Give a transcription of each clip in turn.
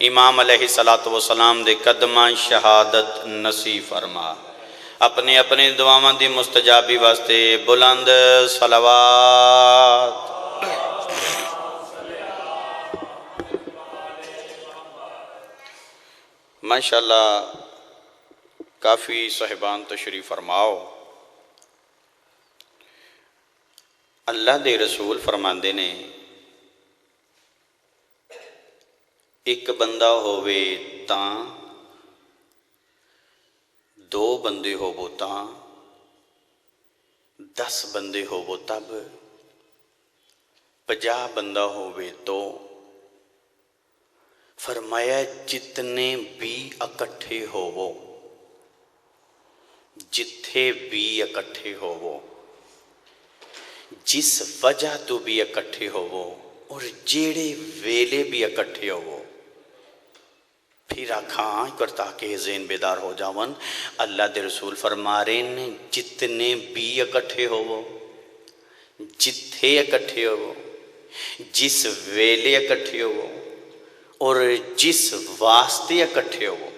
امام علیہ الصلوۃ والسلام دے قدماں شہادت نصیب فرما۔ اپنی اپنی دعاواں دی مستجابی واسطے بلند صلوات۔ ماشاءاللہ کافی صاحبان تشریف فرماؤ۔ اللہ دے رسول فرماندے نے ایک بندہ ہووے تاں، دو بندے ہوو تاں، 10 بندے ہوو تب، 50 بندہ ہووے تو، فرمایا جتنے بھی اکٹھے ہوو، جتھے بھی اکٹھے ہوو، جس وجہ تو بھی اکٹھے ہوو اور جیڑے ویلے بھی اکٹھے ہوو، پھر آکھاں کرتا کہ ذہن بیدار ہو جاون۔ اللہ دے رسول فرما رہے ہیں جتنے بھی اکٹھے ہوو، جتھے اکٹھے ہوو، جس ویلے اکٹھے ہوو اور جس واسطے اکٹھے ہوو،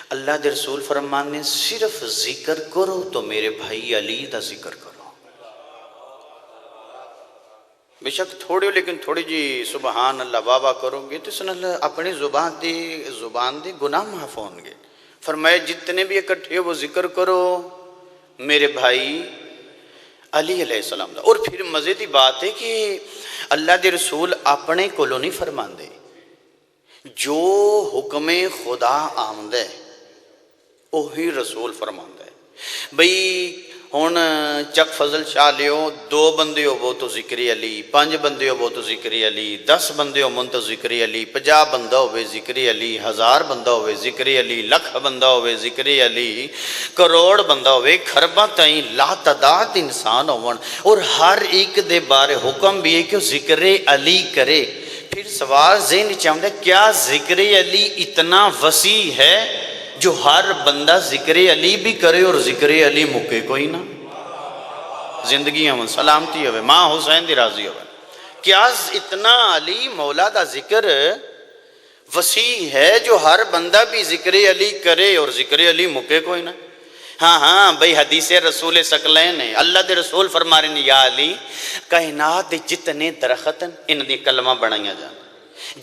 اللہ دے رسول فرمانے ہیں صرف ذکر کرو تو میرے بھائی علی دا ذکر کرو۔ بے شک تھوڑے ہو لیکن تھوڑی جی سبحان اللہ واہ کرو گے تو سن اللہ اپنی زبان دی گناہ معاف ہوں گے۔ فرمایا جتنے بھی اکٹھے ہو وہ ذکر کرو میرے بھائی علی علیہ السلام دا۔ اور پھر مزے دی بات ہے کہ اللہ دے رسول اپنے کولو نہیں فرماندے، جو حکم خدا آمد ہے وہی رسول فرماندہ ہے۔ بھئی ہون چک فضل شاہ لیو، 2 بندے ہو وہ تو ذکری علی، 5 بندے ہو وہ تو ذکری علی، 10 بندے ہو من تو ذکری علی، 50 بندہ ہوئے ذکری علی، 1000 بندہ ہوئے ذکری علی، لکھ بندہ ہوئے ذکری علی، کروڑ بندہ ہوئے، خربہ تائیں لا تعداد انسان ہون، اور ہر ایک دے بارے حکم بھی ہے کہ ذکر علی کرے۔ پھر سوال ذہن چاہتا ہے کیا ذکر علی اتنا وسیع ہے جو ہر بندہ ذکر علی بھی کرے اور ذکر علی مکے کوئی نہ؟ زندگی ہم سلامتی ہوئے، ماں حسین دی راضی ہوئے۔ کیا اتنا علی مولا دا ذکر وسیع ہے جو ہر بندہ بھی ذکر علی کرے اور ذکر علی مکے کوئی نہ؟ ہاں بھئی حدیث رسول ثقلین ہے، اللہ دے رسول فرما رہے ہیں یا علی کائنات جتنے درخت ان دی کلمہ بنائیا جان،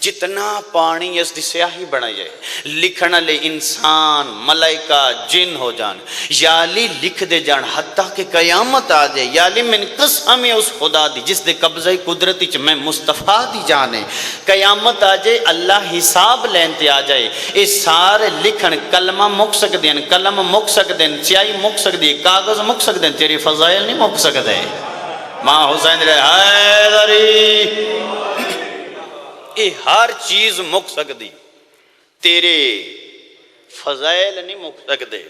جتنا پانی اس دی سیاہی بنائی جائے، لکھنا لے انسان ملائکہ جن ہو جان، یا علی لکھ دے جان حتیٰ کہ قیامت آ جائے۔ یا علی من قسم اس خدا دی جس دے قبضہ قدرتی چ میں مصطفیٰ دی جانے، قیامت آ جائے اللہ حساب لینتے آ جائے، اس سارے لکھن کلمہ مک سکتے ہیں، قلم مک سکتے ہیں، سیاہی مک سکتی ہے، کاغذ مک سکتے ہیں، تیری فضائل نہیں مک سکتے۔ ماں حسین رہے حیدری اے ہر چیز مک سکتی، تیرے فضائل نہیں مک سکتے۔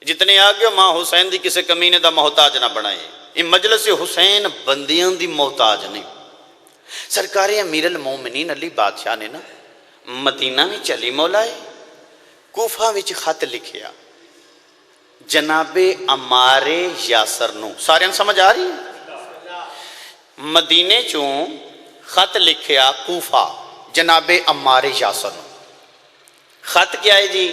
جتنے آگے ہو ماں حسین دی کسے کمینے دا محتاج نہ بنائے۔ یہ مجلس حسین بندیاں دی محتاج نہیں۔ سرکار امیر المومنین علی بادشاہ نے نا مدینہ میں چلی مولائے کوفہ وچ خط لکھیا جناب عمار یاسر نو، سارے ہم سمجھ آ رہی ہیں؟ مدینے چوں خط لکھیا کوفہ جناب عمار یاسر نو۔ خط کیا ہے جی؟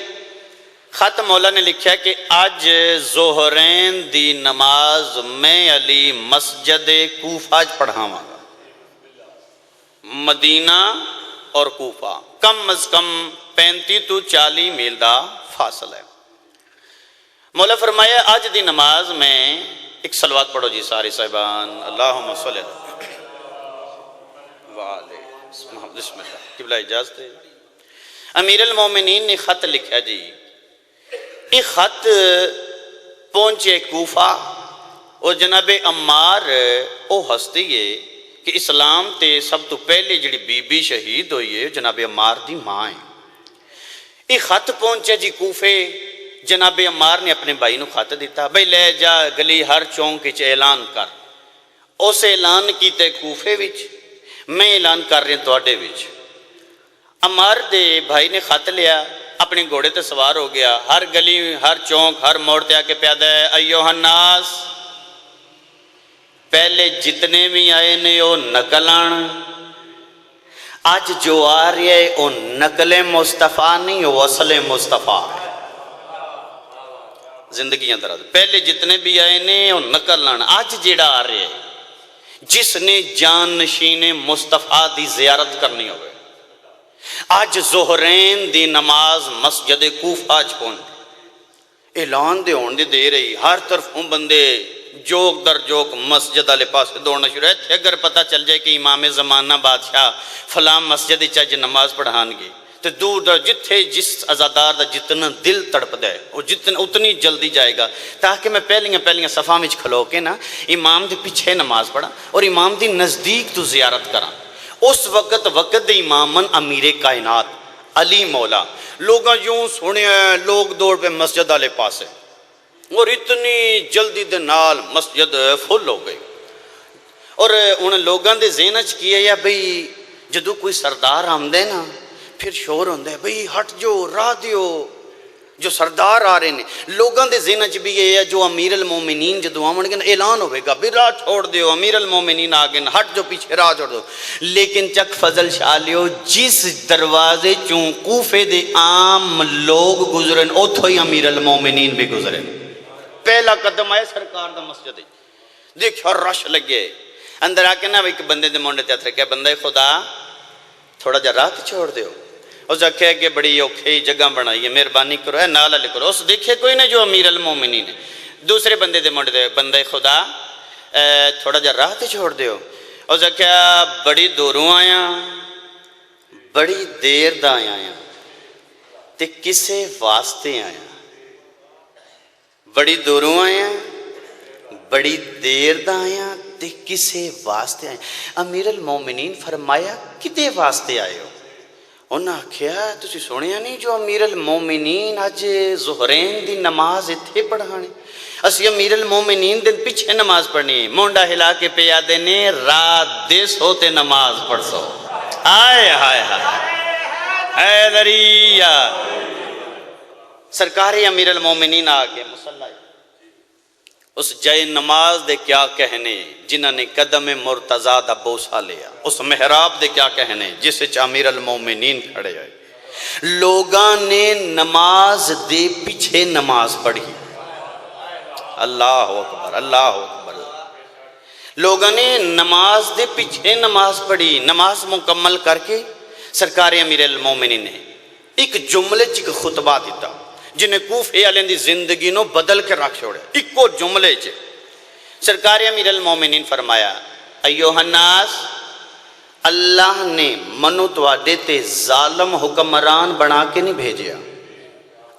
خط مولا نے لکھیا کہ آج ظہرین دی نماز میں علی مسجد کوفہ پڑھاواں گا۔ مدینہ اور کوفہ کم از کم 35 تو 40 میل دا فاصل ہے۔ مولا فرمایا آج دی نماز میں ایک صلوات پڑھو جی سارے صاحبان، اللہم صلی اللہ بسم اللہ قبلہ اجازت ہے۔ امیر المومنین نے خط لکھا جی، یہ خط پہنچے کوفہ اور جناب عمار او ہستی ہے کہ اسلام تے سب تو پہلے جڑی بی بی شہید ہوئی ہے جناب عمار دی ماں ہے۔ یہ خط پہنچے جی کوفے، جناب عمار نے اپنے بھائی نو خط دیتا، بھائی لے جا گلی ہر چونک وچ اعلان کر۔ اس اعلان کیتے کوفے وچ، میں اعلان کر رہے ہیں تواڈے وچ۔ عمار دے بھائی نے خط لیا، اپنے گھوڑے تے سوار ہو گیا، ہر گلی ہر چونک ہر موڑ تے آ کے پیادہ ہے ایوہ الناس، پہلے جتنے بھی آئے نے وہ نقل آن، اج جو آ رہی ہے وہ نقل مصطفیٰ نہیں، وہ اصل مصطفیٰ ہے۔ زندگیاں دراز پہلے جتنے بھی آئے نے وہ نقل لانا، اج جیڑا آ رہے ہے جس نے جان نشین مصطفیٰ دی زیارت کرنی ہوئے، اج ظہرین دی نماز مسجد کوفہ چ پہنچ اعلان دے ہون دی دے رہی، ہر طرفوں بندے جوک در جوک مسجد والے پاس دوڑنا شروع ہے۔ اگر پتہ چل جائے کہ امام زمانہ بادشاہ فلاں مسجد چج نماز پڑھان گے تو دور در جتھے جس عزادار دا جتنا دل تڑپ دے وہ جتنا اتنی جلدی جائے گا، تاکہ میں پہلیاں صفاں وچ کھلو کے نا امام دے پیچھے نماز پڑھا اور امام دی نزدیک تو زیارت کراں۔ اس وقت دے امامن امیر کائنات علی مولا لوگاں یوں سنے لوگ دوڑ پہ مسجد والے پاس ہے اور اتنی جلدی دے نال مسجد فل ہو گئی۔ اور ان لوگاں دے ذہن چ کی ہے یا بھئی جدو کوئی سردار آمدے نا پھر شور ہوندے ہے بھئی ہٹ جو راہ دیو جو سردار آ رہے ہیں۔ لوگاں دے ذہن چ بھی یہ ہے جو امیر المومنین جدو آمن گے اعلان ہوئے گا بھی راہ چھوڑ دیو، امیر المومنین آگے ہٹ جو پیچھے راہ چھوڑ دو۔ لیکن چک فضل شاہ لیو جس دروازے چوں کوفے دے عام لوگ گزرن اتھو ہی امیر المومنین بھی گزرن۔ پہلا قدم آئے سرکار دا مسجد دیکھو رش لگے اندر آ کے نا ایک بندے دے مونڈے تے رکھے بندے خدا تھوڑا جا راہ چھوڑ دیو۔ اس آکھے کہ بڑی اوکھی جگہ بنائی ہے مہربانی کرو ہے نالا لکھو۔ اس دیکھے کوئی نہیں جو امیر المومنین ہے۔ دوسرے بندے دے مونڈے دے بندے خدا تھوڑا جا راہ چھوڑ دیو۔ اس آکھے بڑی دوروں آیا بڑی دیر دا آیا تے کسے واسطے آیا، بڑی دوروں آیا بڑی دیر دا آیا تے کسے واسطے آئے۔ امیر المومنین فرمایا کدے واسطے آئے ہو؟ انہاں کیا تسی سنیا نہیں جو امیر المومنین آج ظہرین دی نماز اتھے پڑھانے، اسی امیر المومنین دن پیچھے نماز پڑھنی مونڈا ہلا کے پیا دینے رات دیس ہوتے نماز پڑھ سو۔ آئے ہائے ہائے اے دریا سرکاری امیر المومنین آگے مسلح اس جائے نماز دے کیا کہنے جنہوں نے قدم مرتضیٰ دا بوسہ لیا، اس محراب دے کیا کہنے جس سے امیر المومنین کھڑے آئے۔ لوگاں نے نماز دے پیچھے نماز پڑھی، اللہ اکبر اللہ اکبر۔ لوگاں نے نماز دے پیچھے نماز پڑھی، نماز مکمل کر کے سرکار امیر المومنین نے ایک جملے چک خطبہ دیتا جنہیں کوفے والے دی زندگی نو بدل کے رکھ چھوڑے۔ ایکو جملے چ سرکار امیر المومنین فرمایا ایوہ الناس اللہ نے منو تواڈے تے ظالم حکمران بنا کے نہیں بھیجیا،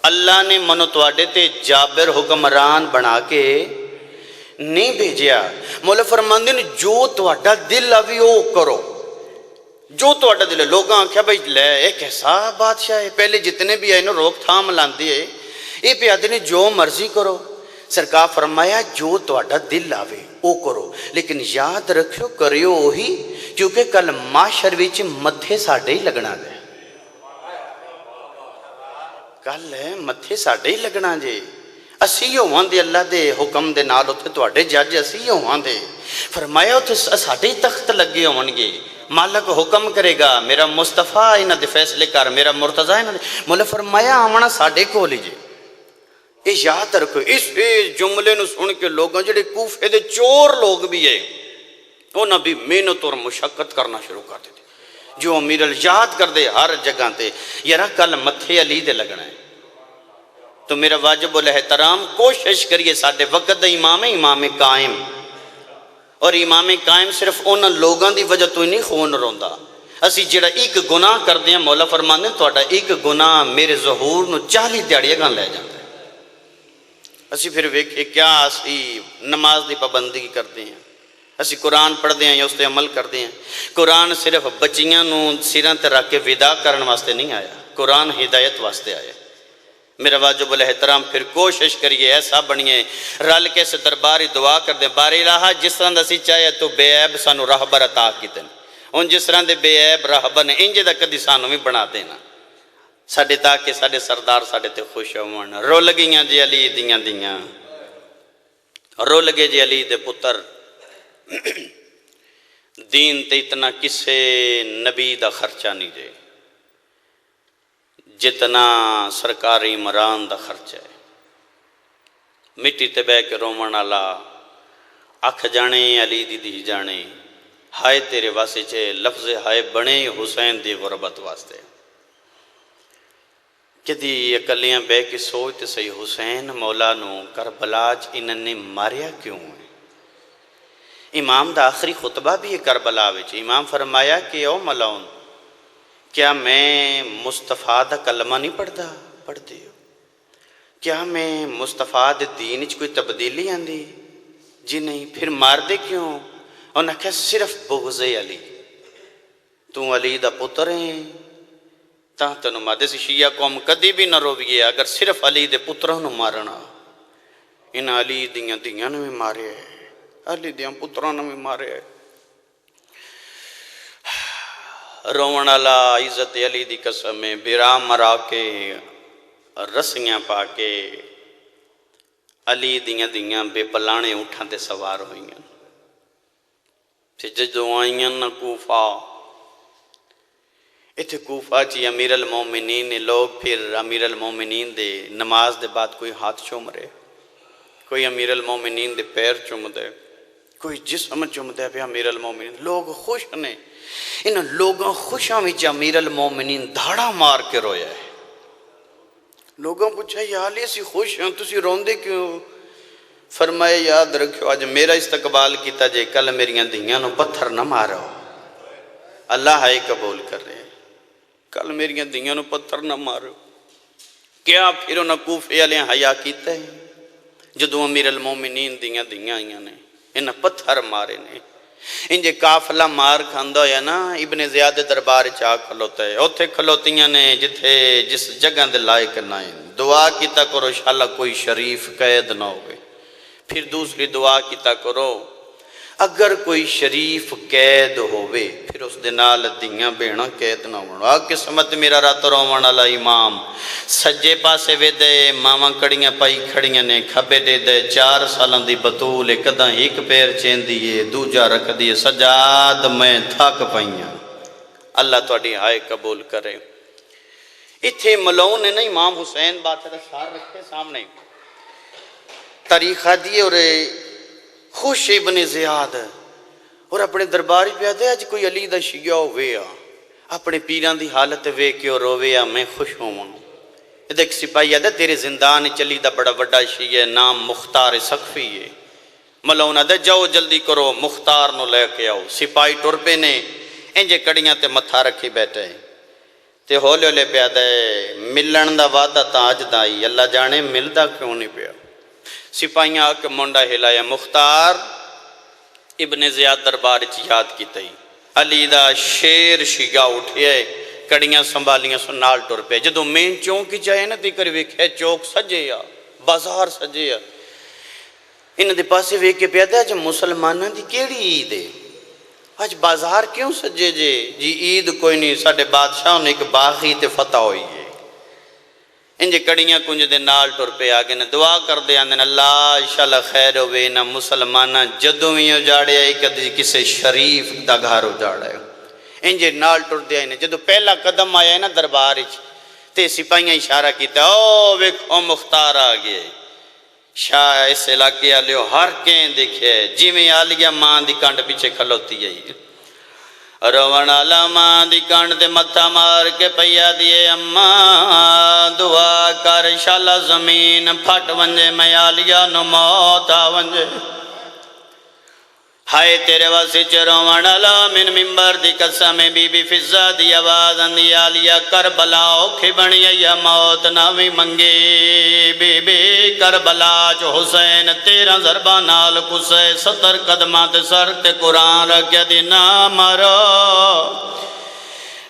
اللہ نے منو تواڈے تے جابر حکمران بنا کے نہیں بھیجیا۔ مولا فرماندے نے جو تواڈا دل آوی او کرو، جو تواڈا دل ہے۔ لوگاں آکھیا بھائی لے ایک ایسا بادشاہ ہے، پہلے جتنے بھی آئے نا روک تھام لاندی ہے، یہ پیادے نے جو مرضی کرو۔ سرکار فرمایا جو تواڈا دل آوے او کرو، لیکن یاد رکھو کریو وہی کیونکہ کل معاشر وچ متھے ساڈے ہی لگنا دے، کل متھے ساڈے ہی لگنا جے۔ اسی ہوواں دے اللہ دے حکم دے نال اتھے تواڈے جج اسی ہوواں دے۔ فرمایا اتھے ساڈے ہی تخت لگے ہون گے، مالک حکم کرے گا میرا مصطفیٰ انہاں دے فیصلے کر، میرا مرتضیٰ انہاں دے۔ مولا فرمایا آمنا ساڈے کول ہی جے۔ یہ یاد رکھو اس جملے نو سن کے لوگاں جڑے کوفے دے چور لوگ بھی ہے انہاں بھی محنت اور مشقت کرنا شروع کر دیتے، جو امیر یاد کر دے ہر جگہ تے یارا کل متھے علی دے لگنا ہے۔ تو میرا واجب الاحترام کوشش کریے ساڈے وقت دا امام ہے امام قائم، اور امام قائم صرف انہاں لوگاں دی وجہ تو ہی نہیں خون روندا۔ اسی جڑا ایک گناہ کر دیا مولا فرماندے تہاڈا ایک گناہ میرے ظہور نو 40 دیہڑیاں گاں لے جاندا ہے۔ اسی پھر ویکھے کیا اسی نماز دی پابندی کرتے ہیں، اسی قرآن پڑھتے ہیں یا اس تے عمل کرتے ہیں۔ قرآن صرف بچیاں نو سراں تے رکھ کے ودا کرن واسطے نہیں آیا، قرآن ہدایت واسطے آیا۔ میرا واجب الاحترام پھر کوشش کریے ایسا بنیے رل کے سے درباری دعا کر دیں باری الہ جس طرح دسی چاہے تو بے عیب سانو راہبر عطا کیتے ان جس طرح دے بے عیب راہبر نے انجے دا کدی سانو بھی بنا دینا ساڈے تاکہ ساڈے سردار ساڈے تے خوش ہون۔ رول گئیاں جی علی دیاں دیاں، رول گئے جی علی دے پتر دین تے اتنا کسے نبی دا خرچہ نہیں دے جتنا سرکاری عمران دا خرچہ ہے۔ مٹی تے بہ کے رومن والا اکھ جانے علی دی دی جانے ہائے تیرے واسے چے لفظ ہائے بنے حسین دی غربت واسطے کدی اکلیاں بہ کے سوچ تے صحیح حسین مولا نو کربلا چ انہاں نے ماریا کیوں ہے؟ امام دا آخری خطبہ بھی ہے کربلا وچ، امام فرمایا کہ او ملاؤن کیا میں مصطفیٰ دا کلمہ نہیں پڑھتے ہو؟ کیا میں مصطفیٰ دے دین وچ کوئی تبدیلی آندی؟ جی نہیں، پھر مار دے کیوں؟ انہاں کہا صرف بغض علی، تو علی دا پتر ہیں تاں تنو مادے سے شیعہ قوم کدی بھی نہ رویے اگر صرف علی دے پتروں نو مارنا۔ ان علی دیاں دیاں نو بھی مارے ہے، علی دیاں پتروں نو بھی مارے ہے۔ رومن والا عزت علی دی قسم ہے بیرام مرا کے رسیاں پا کے علی دیاں دیاں بے پلانے اٹھاں تے سوار ہوئیں۔ پھر جدوں آئیں نہ کوفہ، اتھے کوفہ چی امیر المومنین نے لوگ پھر امیر المومنین دے نماز دے بعد کوئی ہاتھ چوم رہے، کوئی امیر المومنین دے پیر چوم دے، کوئی جسم چوم دے پہ امیر المومنین، لوگ خوش نے۔ ان لوگوں خوشاں وچ امیر المومنین دھاڑا مار کے رویا ہے۔ لوگوں پوچھا یا علی اسی خوش ہیں تسی روندے کیوں؟ فرمائے یاد رکھو آج میرا استقبال کیتا جے کل میریاں دھیاں نو پتھر نہ مارو، اللہ ہے قبول کر رہے ہیں، کل میریاں دھیاں نو پتھر نہ مارو۔ کیا پھر انہاں کوفے والے حیا کیتا ہے؟ جدوں امیر المومنین دیاں آئیاں نے انہاں پتھر مارے نے، انجے قافلہ مار کھاندا ہویا نا ابن زیاد دربار چاہ کھلوتا ہے، اوتھے کھلوتیاں نے جتھے جس جگہ دے لائق نہ ہیں، دعا کیتا کرو انشاءاللہ کوئی شریف قید نہ ہوئے۔ پھر دوسری دعا کیتا کرو اگر کوئی شریف قید ہوئے پھر اس دنال دیاں بینا قید نہ ہونا۔ قسمت میرا رات رومن والا امام سجے پاسے وے دے ماما کڑیاں پائی کھڑیاں نے، کھبے دے دے 4 سالاں دی بطول کداں ایک پیر چین دیئے دوجا رکھ دیئے، سجاد میں تھک پائیاں، اللہ تواڈی ہائے قبول کرے۔ اتھے ملون نے نا امام حسین بات ہے شعر رکھے سامنے تاریخہ دیئے اور خوش ابن زیاد اور اپنے درباری پہ آدھے آج کوئی علی دا شیعہ ہوئے اپنے پیران دی حالت وے کے اور روے میں خوش ہوں۔ ایک سپاہی آدھے تیرے زندان چلی دا بڑا بڑا شیعہ نام مختار سقفی ہے، ملون آدھے جاؤ جلدی کرو مختار نو لے کے آؤ۔ سپاہی ٹرپے نے انجے کڑیاں تے متھا رکھی بیٹھے تے ہولے ہولے پہ آدھے ملن دا وعدہ تاج دائی اللہ جانے ملدہ کیوں نہیں پیا۔ سپاہیاں آکے منڈا ہلایا، مختار ابن زیاد دربار چ یاد کی تئی علی دا شیر شیعہ اٹھے کڑیاں سنبھالیاں سو نال ٹر پہ جدو مین چونک کی جائے نا دیکر ویکھے چوک سجے یا بازار سجے یا انہاں دے پاسے ویکھ کے پیادا جب مسلماناں دی کیڑی عید ہے آج بازار کیوں سجے جی عید کوئی نہیں ساڈے بادشاہ نے ایک باغی تے فتح ہوئی ہے۔ انجے کڑیاں کنج دے نال ٹر پہ آگے نے دعا کر دے آندن اللہ انشاءاللہ خیر ہوئے نہ مسلمانہ جدوں ہی اجاڑے آئی کدی کسے شریف دا گھر اجاڑے انجے نال ٹر دے آئی نے جدوں پہلا قدم آیا ہے نا دربار تے سپاہیاں اشارہ کیتا او ویکھو مختار آگئے شاہ اس علاقے آلیو ہر کہیں دیکھے جی میں آلیہ ماں دی کانڈ پیچھے کھلوتی ہے روان آلا ماں دی کانڈ دے متھا مار کے پیا دیئے اماں دعا کر انشاءاللہ زمین پھٹ ونجے میں آلیہ نو موت آونجے ہائے تیرے واسی چ روان آلا من ممبر دی قسم بی بی فضہ دی آواز اندی آلیہ کربلا اوکھی بنی یا موت ناوی منگی بی بی کربلا چو حسین 13 ضربہ نال کسے 70 قدمہ تے سر تے قرآن رکھیا دی نا مرو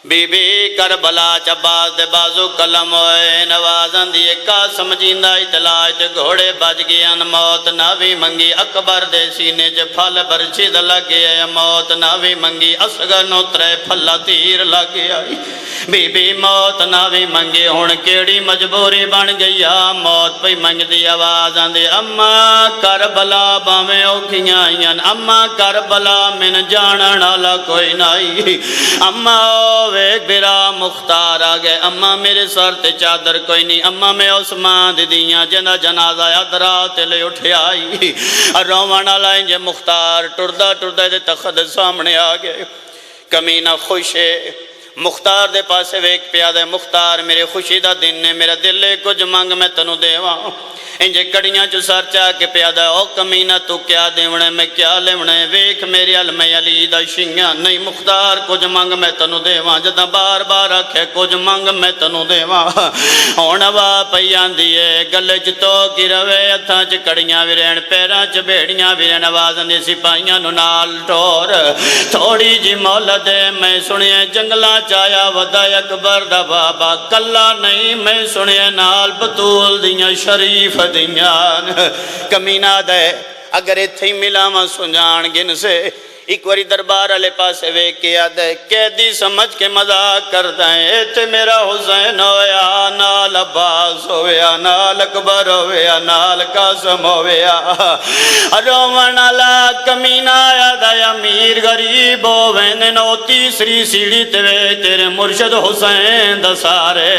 بی بی کربلا چباز دے بازو کلم ہوئے نوازن دیئے کا سمجھیندہ اطلاع تے گھوڑے بج گئے موت ناوی منگی اکبر دے سینے چے پھل برچید لگے موت ناوی منگی اصغر نو ترے پھلا تیر لگے آئی بی بی موت ناوی منگی ہون کیڑی مجبوری بن گئی موت پہ منگ دی آواز آن دی اما کربلا باویں اوکھیاں آئیاں اما کربلا من جانن والا کوئی نائی اما ایک بیرا مختار آگئے اما میرے سر تے چادر کوئی نہیں اما میں عثمان دی دیاں جنہ جنازہ ادرات لے اٹھے آئی روانہ لائیں جے مختار ٹردہ ٹردہ دے تخت سامنے آگئے کمینہ خوش ہے مختار دے پاسے ویک پیادہ مختار میرے خوشی دا دن نے میرا دل لے کچھ مانگ میں تنو دیواں انجے کڑیاں جو سر چاہ کے پیادہ او کمینہ تو کیا دیونے میں کیا لیونے ویک میری علم علی دا شنگاں نہیں مختار کچھ مانگ میں تنو دیواں جدہ بار بار رکھے کچھ مانگ میں تنو دیواں ہونوا پیان دیئے گلے جتو کی روے اتھاں چ کڑیاں ویرین پیران چ بیڑیاں ویرین آوازن دی سپاہیاں نو نال ٹور تھوڑی جی مولد میں سنیے جنگلاں چایا ودا اکبر دا بابا کلا نہیں میں سنیے نال بطول دیاں شریف دیاں کمینہ دے اگر اتھے ملا ما سنجان گن سے ایک واری دربار علی پاسے وے کیا دے قیدی سمجھ کے مذاق کر دائیں ایتے میرا حسین ہویا نال عباس ہویا نال اکبر ہویا نال قاسم ہویا رومن علا کمینہ آیا دے امیر غریب ہووین نو تیسری سیڑھی توے تیرے مرشد حسین دا سارے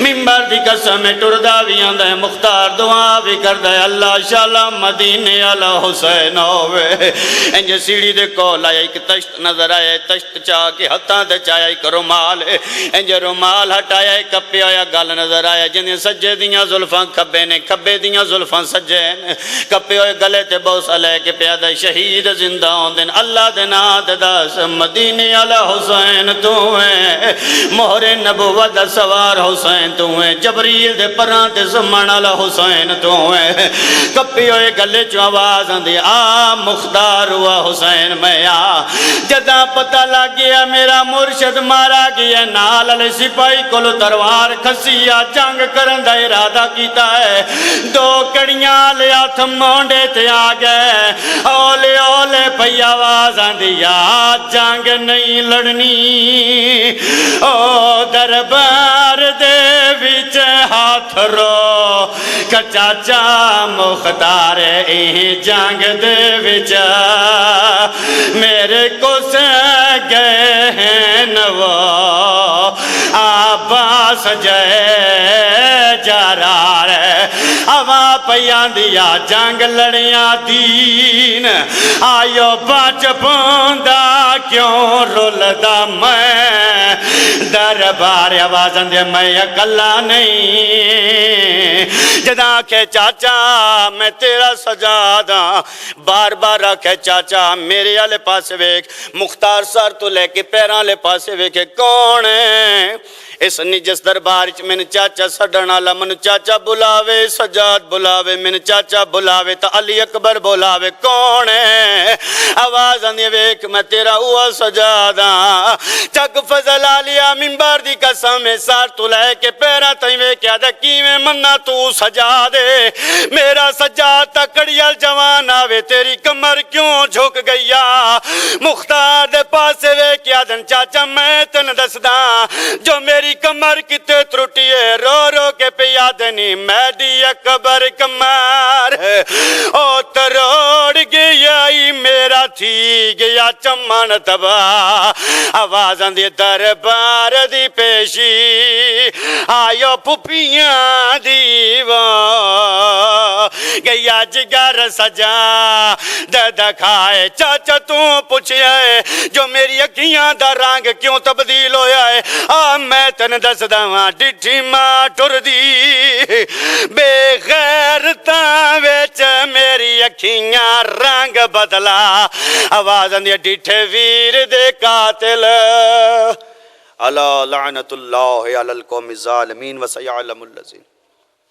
ممبر دی قسم ٹرداویاں دے مختار دعا بھی کر دے اللہ شالا مدینے علا حسین ہوئے انجھے سیڑھی دے کول آیا ایک تشت نظر آیا تشت چاہ کے ہتھاں دے چاہیا ایک رومال انجھے رومال ہٹایا ایک کپے آیا گل نظر آیا جنہیں سجے دیاں ظلفاں کھبے نے کھبے دیاں ظلفاں سجے نے کپے ہوئے گلے تے بوسہ لے کے پیادہ شہید زندہ ہوں دن اللہ دن آد داس مدینی علی حسین تو ہیں مہر نبوت سوار حسین تو ہیں جبریل دے پران تے زمان علی حسین تو ہیں کپے ہوئے گلے چو آواز آندی آ مختار ہوا حسین میں آ جدہ پتہ لگ گیا میرا مرشد مارا گیا نال علی سپاہی کلو تروار کھسیا جنگ کرن دا ارادہ کیتا ہے دو کڑیاں لے ہاتھ مونڈے تے آ گئے اولے اولے پئی آواز آندیا جنگ نہیں لڑنی او دربار دے وچ ہاتھ رو کچاچا مختار ایں جنگ دے وچ میرے کو سے گئے ہیں نو آباس جائے جارار ہوا پیان دیا جنگ لڑیاں دین آئیو بچ پوندا کیوں رولدا میں دربار آوازن دے میں اکلا نہیں جدا کہ چاچا میں تیرا سجادہ بار بار رکھے چاچا میرے آلے پاسے ویک مختار سار تو لے کے پیران لے پاسے ویکے کون ہے اس نجس دربار میں چاچا سڑنا لمن چاچا بلاوے سجاد بلاوے من چاچا بلاوے تا علی اکبر بلاوے کون ہے آواز آنے ویک میں تیرا ہوا سجادا چک فضل آلیا منبار دی قسم میں سار تو لے کے پیرا تائیں ویک یادہ کی میں مننا تو سجادے میرا سجاد تکڑیال جوان آوے تیری کمر کیوں جھک گیا مختار دے پاسے ویک یادن چاچا میں تن دسدا جو میری کمر کتے ترٹی ہے رو رو کے پیادنی میڈی اکبر کمار او تروڑ گیا ہی میرا تھی گیا چمن تبا آواز اندی دربار دی پیشی آئیو پھپیاں دیوا گیا جگر سجا دکھائے چاچا تو پوچھئے جو میری اکھیاں دا رنگ کیوں تبدیل ہویا ہے میں تن دس داں ڈٹھی ماں ٹر دی بے غیرتاں وچ میری اکھیاں رنگ بدلا آواز اندی ڈٹھے ویر دے قاتل الا لعنت اللہ علی القوم الظالمین وسیعلم الذین